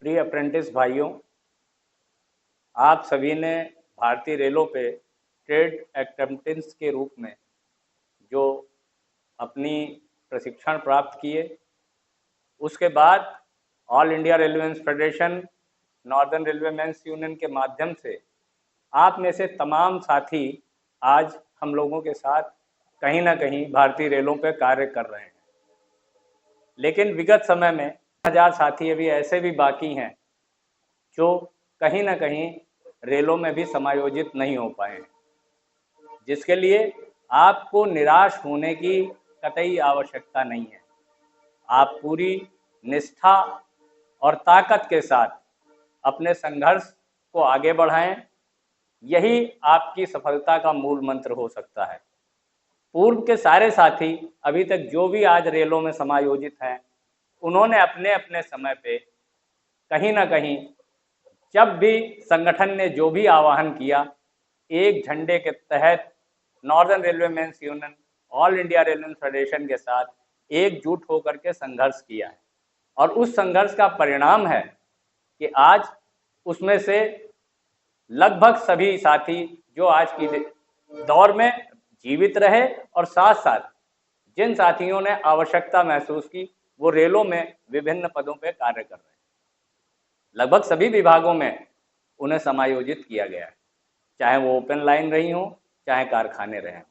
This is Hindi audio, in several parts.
प्रिय अप्रेंटिस भाइयों, आप सभी ने भारतीय रेलों पे ट्रेड अप्रेंटिस के रूप में जो अपनी प्रशिक्षण प्राप्त किए, उसके बाद All India Railway Federation, Northern Railway Men's Union के माध्यम से आप में से तमाम साथी आज हम लोगों के साथ कहीं ना कहीं भारतीय रेलों पे कार्य कर रहे हैं। लेकिन विगत समय में हजार साथी अभी ऐसे भी बाकी हैं जो कहीं ना कहीं रेलों में भी समायोजित नहीं हो पाए हैं, जिसके लिए आपको निराश होने की कतई आवश्यकता नहीं है। आप पूरी निष्ठा और ताकत के साथ अपने संघर्ष को आगे बढ़ाएं। यही आपकी सफलता का मूल मंत्र हो सकता है। पूर्व के सारे साथी अभी तक जो भी आज रेलों में समायोजित हैं, उन्होंने अपने अपने समय पे कहीं ना कहीं जब भी संगठन ने जो भी आह्वान किया, एक झंडे के तहत Northern Railway Men's Union, All India Railway Federation के साथ एकजुट होकर के संघर्ष किया है। और उस संघर्ष का परिणाम है कि आज उसमें से लगभग सभी साथी जो आज की दौर में जीवित रहे और साथ साथ जिन साथियों ने आवश्यकता महसूस की, वो रेलों में विभिन्न पदों पर कार्य कर रहे हैं। लगभग सभी विभागों में उन्हें समायोजित किया गया है, चाहे वो ओपन लाइन रही हो, चाहे कारखाने रहे हों।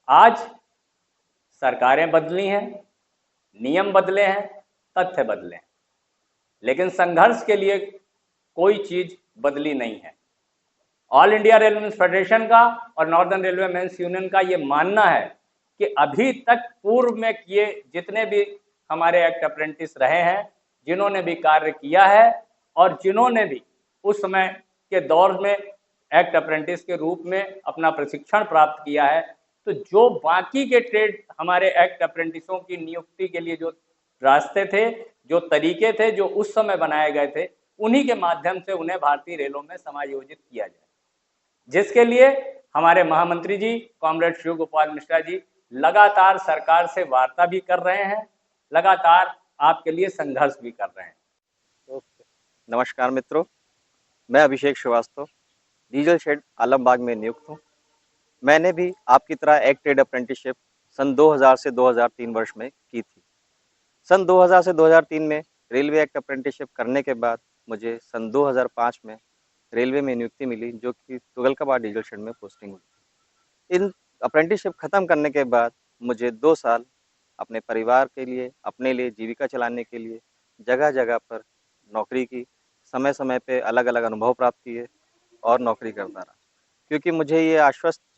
आज सरकारें बदली हैं, नियम बदले हैं, तथ्य बदले हैं, लेकिन संघर्ष के लिए कोई चीज बदली नहीं है। ऑल इंडिया रेलवे फेडरेशन का और नॉर्दर्न रेलवे मेंस यूनियन का ये मानना है कि अभी तक पूर्व में किए जितने भी हमारे एक्ट अप्रेंटिस रहे हैं, जिन्होंने भी कार्य किया है और जिन्होंने भी उस समय के दौर में एक्ट अप्रेंटिस के रूप में अपना प्रशिक्षण प्राप्त किया है, तो जो बाकी के ट्रेड हमारे एक्ट अप्रेंटिसों की नियुक्ति के लिए जो रास्ते थे, जो तरीके थे, जो उस समय बनाए गए थे, उन्हीं के माध्यम से उन्हें भारतीय रेलों में समायोजित किया जाए, जिसके लिए हमारे महामंत्री जी कॉमरेड शिव गोपाल मिश्रा जी लगातार सरकार से वार्ता भी कर रहे हैं, लगातार आपके लिए संघर्ष भी कर रहे हैं। नमस्कार मित्रों, मैं अभिषेक श्रीवास्तव डीजल शेड आलमबाग में नियुक्त हूँ। मैंने भी आपकी तरह एक ट्रेड अप्रेंटिसशिप सन 2000 से 2003 वर्ष में की थी। सन 2000 से 2003 में रेलवे एक्ट अप्रेंटिसशिप करने के बाद मुझे सन 2005 में रेलवे में नियुक्ति मिली, जो कि तुगलकाबाद डीजल शेड में पोस्टिंग हुई। इन अप्रेंटिसशिप खत्म करने के बाद मुझे 2 साल अपने परिवार के लिए, अपने लिए जीविका चलाने के लिए जगह जगह पर नौकरी की, समय समय पे अलग अलग अनुभव प्राप्त किए और नौकरी करता रहा, क्योंकि मुझे ये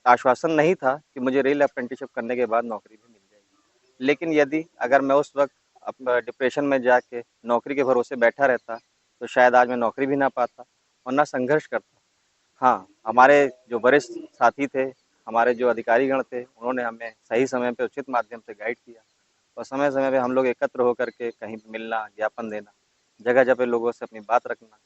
आश्वासन नहीं था कि मुझे रेल अप्रेंटिसशिप करने के बाद नौकरी भी मिल जाएगी। लेकिन यदि अगर मैं उस वक्त डिप्रेशन में जाके नौकरी के भरोसे बैठा रहता, तो शायद आज मैं नौकरी भी ना पाता और ना संघर्ष करता। हाँ, हमारे जो वरिष्ठ साथी थे, हमारे जो अधिकारीगण थे, उन्होंने हमें सही समय पे उचित माध्यम से गाइड किया और समय समय पे हम लोग एकत्र होकर के कहीं मिलना, ज्ञापन देना, जगह जगह लोगों से अपनी बात रखना,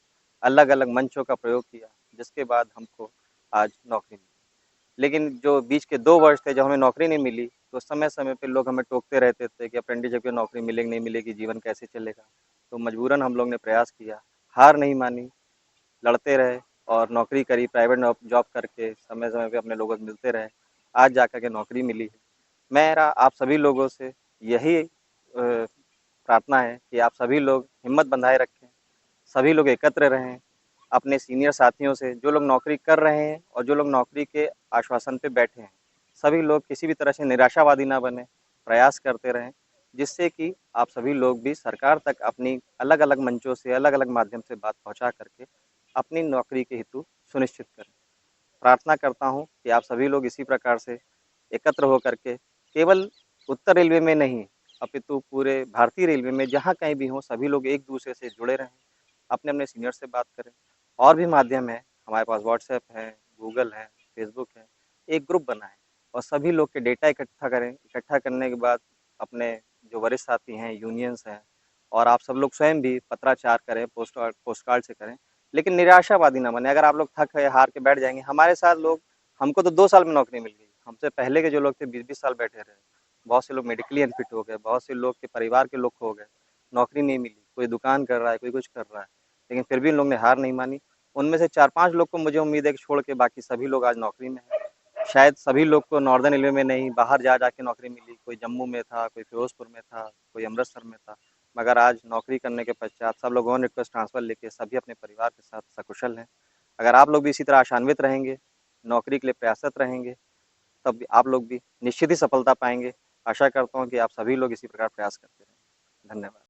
अलग अलग मंचों का प्रयोग किया, जिसके बाद हमको आज नौकरी मिली। लेकिन जो बीच के 2 वर्ष थे जब हमें नौकरी नहीं मिली, तो समय समय पे लोग हमें टोकते रहते थे कि अप्रेंटिसशिप की नौकरी मिलेगी नहीं मिलेगी, जीवन कैसे चलेगा। तो मजबूरन हम लोग ने प्रयास किया, हार नहीं मानी, लड़ते रहे और नौकरी करी, प्राइवेट जॉब करके समय समय पे अपने लोगों से मिलते रहे, आज जाकर के नौकरी मिली है। मेरा आप सभी लोगों से यही प्रार्थना है कि आप सभी लोग हिम्मत बंधाए रखें, सभी लोग एकत्र रहें, अपने सीनियर साथियों से, जो लोग नौकरी कर रहे हैं और जो लोग नौकरी के आश्वासन पे बैठे हैं, सभी लोग किसी भी तरह से निराशावादी ना बने, प्रयास करते रहें, जिससे कि आप सभी लोग भी सरकार तक अपनी अलग अलग मंचों से, अलग अलग माध्यम से बात पहुंचा करके अपनी नौकरी के हेतु सुनिश्चित करें। प्रार्थना करता हूं कि आप सभी लोग इसी प्रकार से एकत्र होकर के केवल उत्तर रेलवे में नहीं, अपितु पूरे भारतीय रेलवे में जहां कहीं भी हो, सभी लोग एक दूसरे से जुड़े रहें, अपने अपने सीनियर से बात करें। और भी माध्यम है, हमारे पास व्हाट्सएप है, गूगल है, फेसबुक है, एक ग्रुप बनाएं और सभी लोग के डेटा इकट्ठा करें। इकट्ठा करने के बाद अपने जो वरिष्ठ साथी हैं, यूनियंस हैं, और आप सब लोग स्वयं भी पत्राचार करें, पोस्ट कार्ड से करें, लेकिन निराशावादी ना बने। अगर आप लोग थक गए, हार के बैठ जाएंगे, हमारे साथ लोग, हमको तो 2 साल में नौकरी मिल गई, हमसे पहले के जो लोग थे 20-20 साल बैठे रहे, बहुत से लोग मेडिकली अनफिट हो गए, बहुत से लोग के परिवार के लोग खो गए, नौकरी नहीं मिली। कोई दुकान कर रहा है, कोई कुछ कर रहा है, लेकिन फिर भी इन लोग ने हार नहीं मानी। उनमें से 4-5 लोग को मुझे उम्मीद है कि छोड़ के बाकी सभी लोग आज नौकरी में हैं। शायद सभी लोग को नॉर्दर्न रेलवे में नहीं, बाहर जा के नौकरी मिली। कोई जम्मू में था, कोई फिरोजपुर में था, कोई अमृतसर में था, मगर आज नौकरी करने के पश्चात सब लोग ऑन रिक्वेस्ट ट्रांसफ़र लेके सभी अपने परिवार के साथ सकुशल हैं। अगर आप लोग भी इसी तरह आशान्वित रहेंगे, नौकरी के लिए प्रयासरत रहेंगे, तब आप लोग भी निश्चित ही सफलता पाएंगे। आशा करता हूँ कि आप सभी लोग इसी प्रकार प्रयास करते रहें। धन्यवाद।